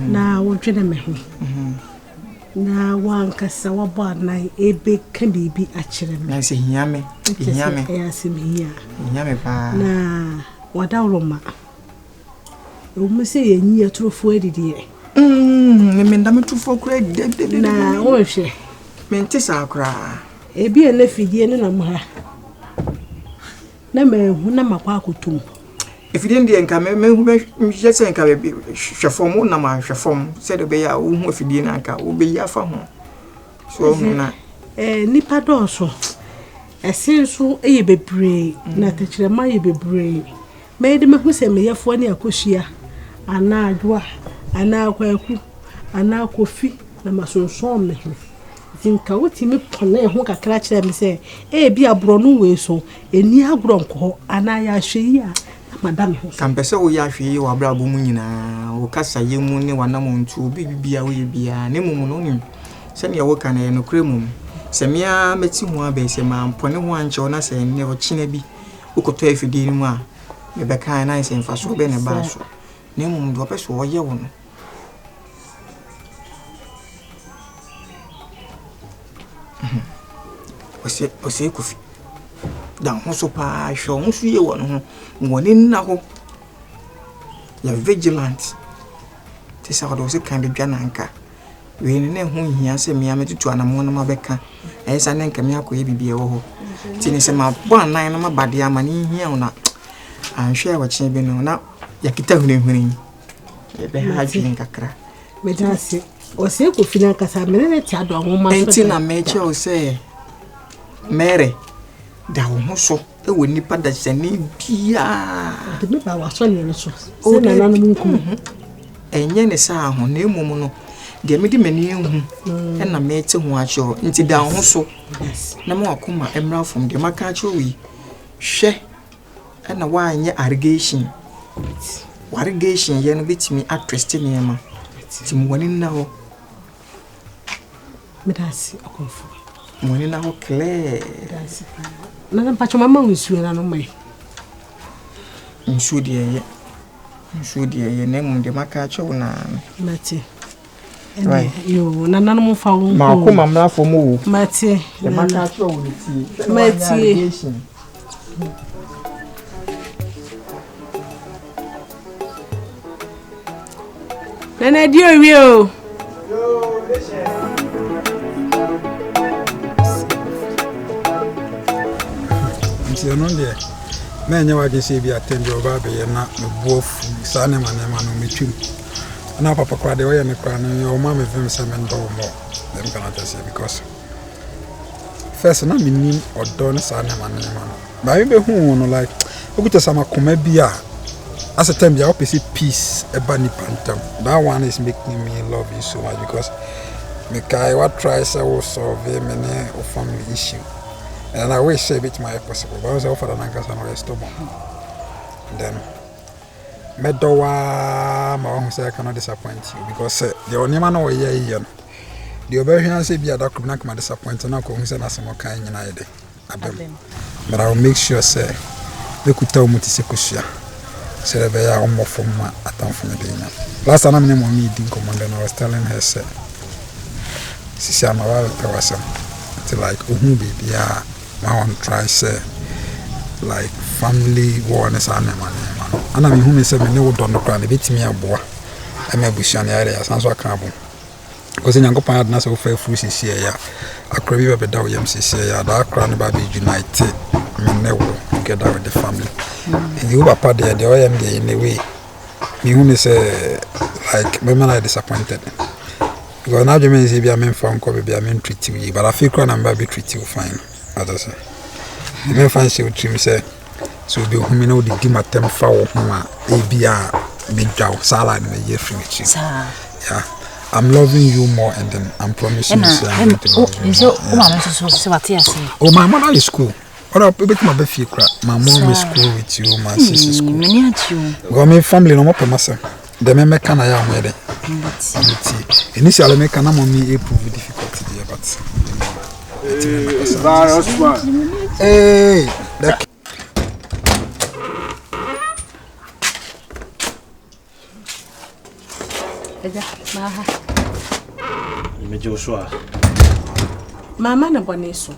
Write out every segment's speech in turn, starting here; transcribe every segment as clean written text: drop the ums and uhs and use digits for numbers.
na wodwene me ho na wankasa waba na ebe ka bibi akyere me na se hiame ya se me hiame pa na wadawroma o mu se yenyi atrofo adidi me ndame trofo kura de na wo hwe me ntisa kura ebi ele fidie ne na mo ha na me hu na makwa akotum if you didn't enka me just enka be hwefom na ma hwefom said be ya wo hu afidie na nka wo be ya fa ho so na nipa doso esenso eye bebre na tachirema ye bebre me de me hu se me yefo ne akohia ana adwa ana akwaku ana kofi na masonson me tinka wotimi pone ho kakra kire me se bi abro no we so eni agro nko ana ya hwe ya madam ho kampese wo ya hwe wa brabo mu nyina wo kasa ye mu ne wanam ntu bibia wo ye bia ne mum no nim se ne wo kana no kremum se mia meti ho abe se ma mpone ho anche na se ne wo china bi ukoto afidi ni mu a me be kan na se mfa so be ne ba so ne mum do peso wo ye wo no ose kofi dan ho so pa hwo ho so ye wo no woni na ho ya vigilant te sa ho do se kan be dwana nka we ne ho hia se me ametutu anamo na mabeka esa ne nka me akoye bibie wo ho ti ne se ma bo anan na mabade ama ne hia una anhwe wa chi bi no na yakita hunehuni ye be ha dwin kakra me dase o se kofi na kasa me ne ti ado ho ma so enti na me che o se mere da ho so e wo nipa da sene bia de me ba wa so ne so se na nanu nkum enye ne sa ho na emum no de me di mani ehu e na me te ho acho nti da ho so na mo akoma emra fom de maka acho wi hwe e na wa anye irrigation ye no bitimi atweste ne ma ti mo wani na ho me dase akonfo wani na ho clear dase na pacho mama unsu na no mai nsu de ye na mum de maka acho na mate yo na nanu mo fa wo ma ko mamra fo mo wo mate de maka acho wo ti mate na di owi o yo nti no de na nya wa gese bi attend oba be ye na me bofu sa ne ma no metwim na papa kwa de we ne kwa no o ma me vim se me ndo mo dem kana ta say because first na me nim odo ne sa ne ma no ba me be hu no like okuta sama koma bi a as a time, the opposite peace about the pantam. That one is making me love you so much because I what tries I will solve many of family issue, and I always say it my possible. But I was offered an anchor and I stubborn. And then, Medowa, my own say I cannot disappoint you because the only man over here, the obedience say be a doctor not come disappoint and I come say na some kind united. But I will make sure say they could tell me to say kushia. So they are more from my attention. Last time I'm meeting commander, I was telling her, say, she I'm about to tell us something like, baby, yeah, I want to try, say, like family warness and I mean, whom is a new don't know, bit me a boy. I may be shiny area, sounds like carbon. Because in Yanko Pad, Nassau Fair Fusi, I could be a bit of MCC, that crown baby united, I mean, never together with the family. You were part there, the OMD in a way. You only say, like, women are disappointed. Because now you may say, I mean, from Kobe, I mean, treat you, but I feel crown and baby treat you fine. As I say, you may find she would say, so be whom you know the dimmer tem foul, ABR, big jow, salad, and a year free with you. Yeah. I'm loving you more, and then I'm promising you. Oh, my mother is school. What up, my baby? My mom is school with you, my sister is school. Go me family no more permission. The me can I am ready. Initially, me can mommy approve difficulty there, but. Hey, Joshua. Mama na boneso.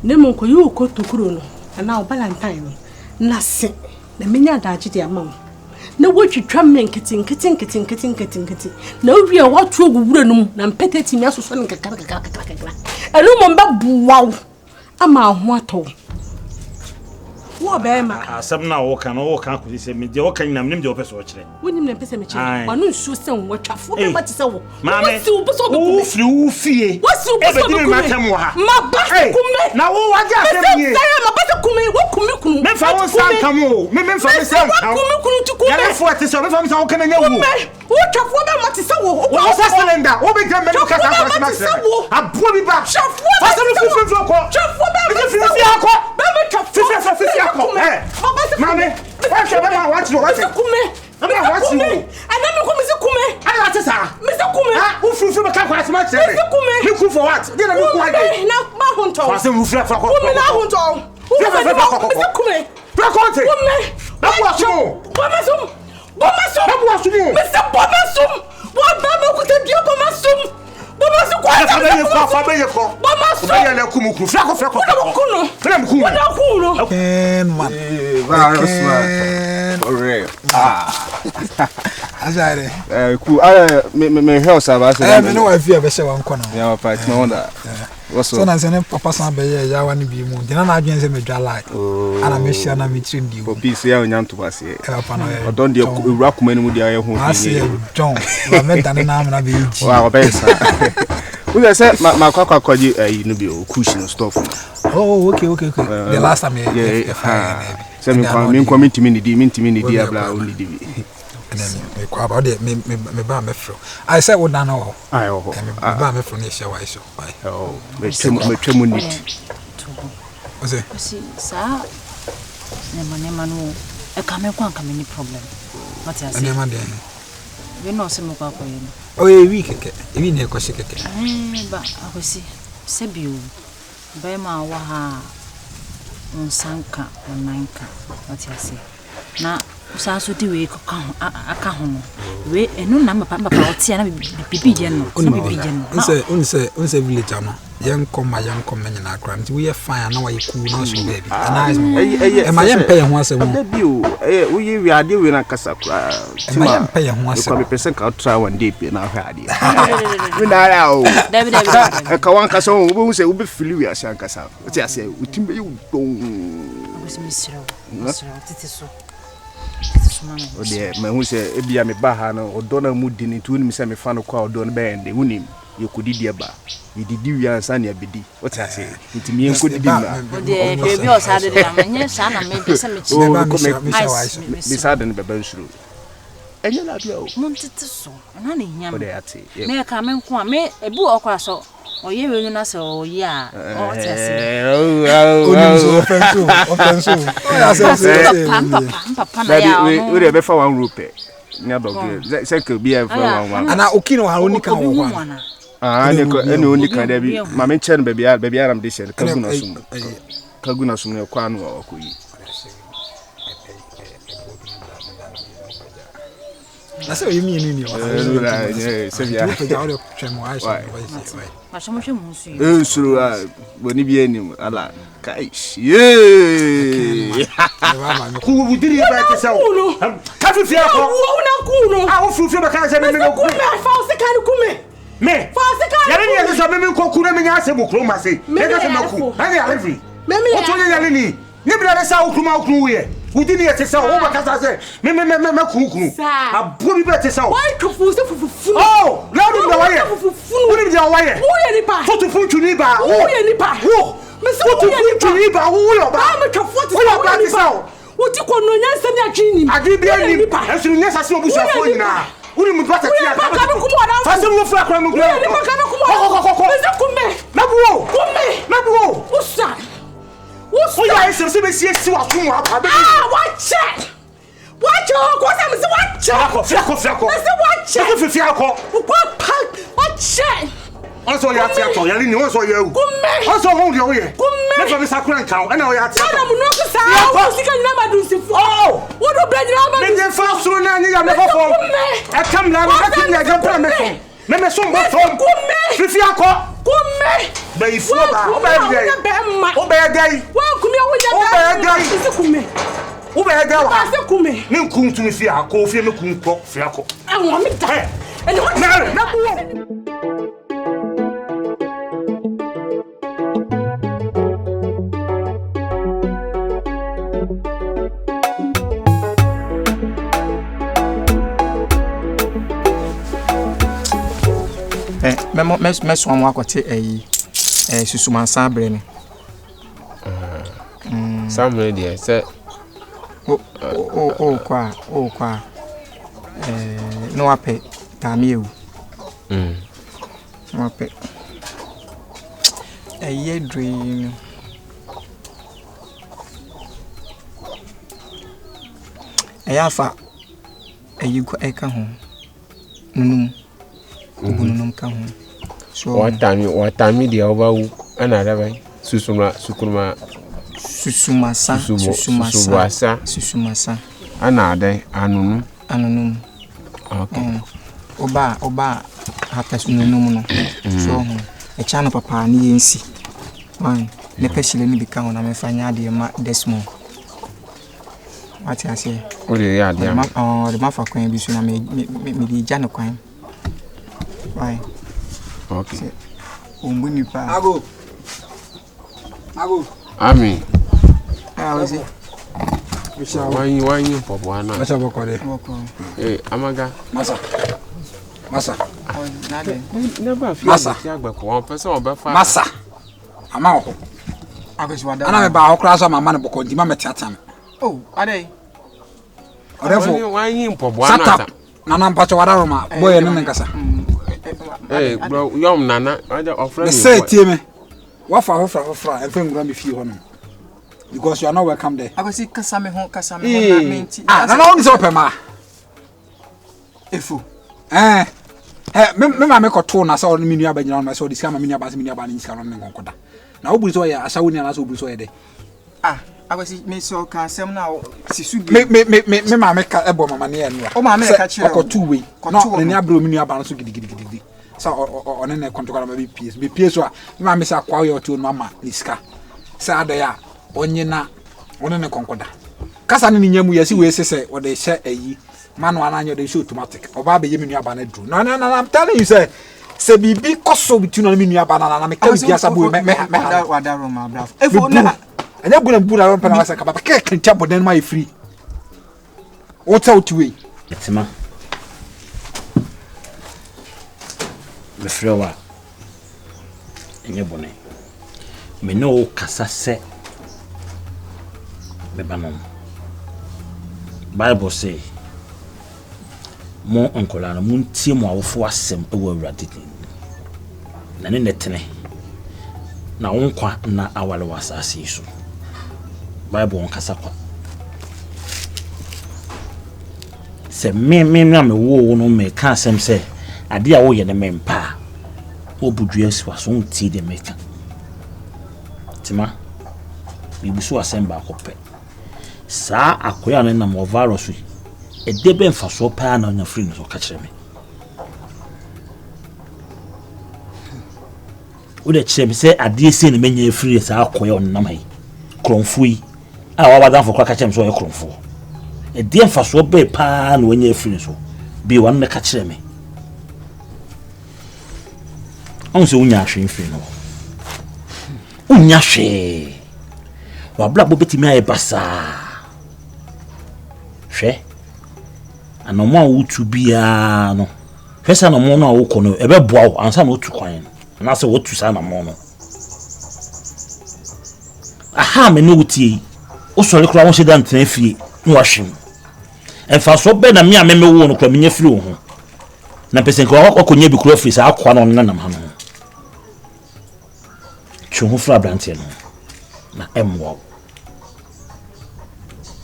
Nemo ko yu ko tokuro no. Na Valentine na se. Na menya daji de amam. Na wotwitwa men kitin. Na owie a watu ogwura num na mpeteti nya soso ne kakara. Enu mo mba buwaw. Ama ho ato. Wo be ma. Asem na wo kan ko se me de wo kan nam nim de wo pese wo kire. Wonim na pese me kire. Wanu nsu se wo twafo be mate se wo. Mame. Wo firi wo fie. Wo matem wo ha. Ma ba kume. Na wo waje asem ye. Ma ba kume, wo kume kunu. Me fa wo san kam wo. Me fa me san kam. Kume kunu tu kume. Ya fo ate so me fa me san wo kan nya wo. Wo twafo be mate se wo. Wo sa cylinder. Wo be gam me ka sa kwa ma se. Abo bi ba. Fa se me fufu ko. Twafo be mate se wo. Ko. Be me twafo. Fifi ko. Mame, what you want to watch? Kume. I'm not watching you. And then come Mr. Kume. I want to say, Mr. Kume. Who flew the car as much? Mr. Kume. Look for what? Then I look like now, my hunter. I said, who flew for Kume na hunter. Mr. Kume. Raconte. Kume. Bomasum. Mr. Bomasum. What Baba could have you Bomasum? Bomasum. me house about me no I fear be say wan kono. Yeah, papa, no wonder. What's so na say papa san be ya wan bi mu. Dina na adwen say me dwa like. Ana me share na me trindi. Obi say ya onyanto ase. Papa no. Odon de ewura kuma ni mu de aye ho. Ase John. Wa me dane na am na be ji. Wa obensa. We say ma kwaji no be o cushion stuff. Oh, okay. The last time yeah. Say me ntimi ni di abla only di. Me kwa about me ba me fro. I say wo dan ho. Ai ho. Me ba me fro na ehia wa iso. Oh, me twemu nit. Ose. Si sa nema no e ka me kwa me ni problem. What you say? Nema de. We no se mo kwa ko yin. Oh, e wi keke. E wi na ko se keke. Ba akosi. Se bio. Ba ma wa ha. Unsanka onanka. What you say? Na usaso di we ko aka ho no we enu na papa otia na bibi je no bibi je no unse village ano yen kom nyina akra nti we fine na we cool na so baby e ma yen pay ho asem da bio we yi ade we na kasa kra e ma yen pay ho asem ko be person ka try one day pe na hwa ade we na ra o David ka wan kasa wo be hu se wo be feel we asan kasa o ti ase we timbe you don misro titi so o de me hu se ebia me ba ha no odo na mu di ni tu ni se me fa no kwa odo no be ende hunim yekudidi aba yididi wi ansa na abedi o ta se ntimi enkudidi na o de baby o sa de na menye sa na me pese me chi me sa de ne beba nsuru enye la bia o mo ntete so na na hinya o de ate me ka me nko a me ebu okwa so oye we na se oye a o ta se offense papa na ya we de be fa 1 rupee nya dog se ke bia fa 1 ana okino ha onika wo ah ne onika da bi ma me chen baby aram de shen kaguna sum ne kwa no akoyi na se oyi mi ni se bia ma so mo hwe mu su suru boni bi anim ala kai ku budiri ba te sawo ka fi fi akọ wo na ku no a wo fu fi ba ka se me ku me fa o se kan ku me me fa o se kan ya ni ya so me ko ku na me nya se bo kro ma se e ka se me ku ha ya levi o to ni ya ni bi na sa o kuma o ku ye udini ya te sawo o ba ka sa se me ku abo bi ba te sawo why to fu se fu oh na do na wa ye wo ni dia wa ye wo ye ni pa to to fu tu ni ba wo ye ni pa wo me se wo tu ni ba wo yo ba me to fu wo yo ba te sawo wo ti ko no nyansa ni atwi ni adi bi ani esu nya sa se obusu afo nyina Uri mu bata tia. Fasa mu fura kwa mu. Uri makana kuma. Mese kume. Nabuo. Usa. Oya ese se be sie si wa tun wa pa be. Watch it. Watch it. Ko se me se watch it. Fiako. Mese watch it. Ko fiako. Watch it. Also ya tiato, ya ni wonso ya u. Also ho de o ye. Me fa me sakura nkan, e na o ya tiato. Na mu no ko sa, o sika nyina madusifo. Oh, wo do bra nyina madusifo. Me de fa suru na ni ya me fofo. E kam la me ka ya jampa me fo. Me so mo fo. Fifi akọ. Kume. Be ifu ba, o be gay. O be gay. Wa kume o nya ba. O be gay. Isi kume. O be gay wa. Ase kume. Ni nkun tu mi fi akọ, fi me kun kọ, fi akọ. Awon mi da. Eni wa Na Meso amwa kwate susumansa bre ni. Samre dia se kwa no ape tamiewu. No ape. Dream. Ayafa ko eka ho. Nunum. Ubununum ka ho. So watami dia obawu ana dabai susumasa ana adai anunum okay oba hatas nunum no so e chano papa ni yensi wan ne peshile ni bika ho na me fanya de ma desmo wati ase o de ya de ma fa kwan bi so na me di jano kwan why okay umbuni pa Ago Ami ozi wanyi popo ana Masa bokore amaga Masa never feel Masa agba ko on person obefa Masa ama ho agosi wada ana me ba ho kra so mama ne bokọ ndima metiata me oh adai odefo wanyi popo ana nana mpacho wada roma boye ne nkasa bro yom nana aja ofrend me say tie me wafa hofra e fe ngura me fie ho no because you are not welcome there agosi kasa me ho na menti nana oni se opema efu me ma me ko to na so me nua ba nyina no so di skama me nua ba ni skama me nkonkoda na oburi so ya asawo ni na so oburi so ye de agosi me so ka sem na sisu bi me ma me ka ebo mama ne ya no o ma me ka kire ko two way no ne abro me nua ba no so gidigidi sa one ne kontrola ma bi PS so me ma me sa kwa yo to no mama ni ska sa ada ya onye na one ne konkoda kasa ne nyamu yesi we sese o de hye ayi manu ananya de show automatic oba be yemi nua ba na dru no I'm telling you say bibi koso between on me nua ba na me ka bi asa bo me wada roma bravo efo na anya buna ro pa na wasa ka papa ke kan tabo den ma free what's out way etima me frewa enye bone me no kasa se me banom Bible say mo onkola no muntie mo awofo asem ewo awurade na ne netene na wonkwa na awale wasase so Bible on kasa kwa se me na me wo no me ka asem se ade a wo ye ne mempa obudua siwa so ntie de meka tima bibuso asem ba kope sa akoya no na mo virus e de be mfa so pa na onya free no so ka kire me o de kire me se ade ese ne menya free sa akoya on na mai kronfui a wa wadan fo ka kire me so e kronfu e de mfa so be pa na onya free so bi wan na ka kire me on se unya hwe free no unya hwe wa bla bo betimi aye basa hwe anomo awutu bia no hwesa no mo no awukọ no ebe boa wo ansa na otu kwan na se wotu sa na mo no aha me no wutie o sori kura won se dan tena fie no wahwem enfa so be na me a me wo no kura me nya firi wo ho na pesen ko akonya bi kuro free sa akwa no nanam ha no twu fra brante no na emwo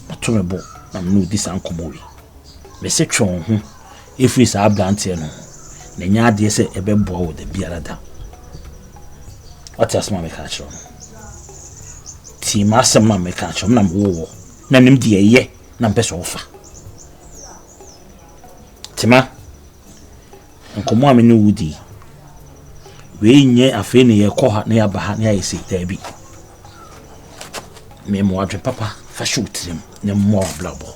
atumebo na mnu di san komowi me se twon ho efiri sa brante no na nya ade se ebebo wo de biara da atas ma me ka chiro ti ma sem ma me ka chiro na wo na nim de ye na mpeso ofa tima nkomo a me no wudi we nye afi ne ye kɔ ha ne ya ba ha ne ya isi tabi me mo adwe papa fa shoot them ne mo blabo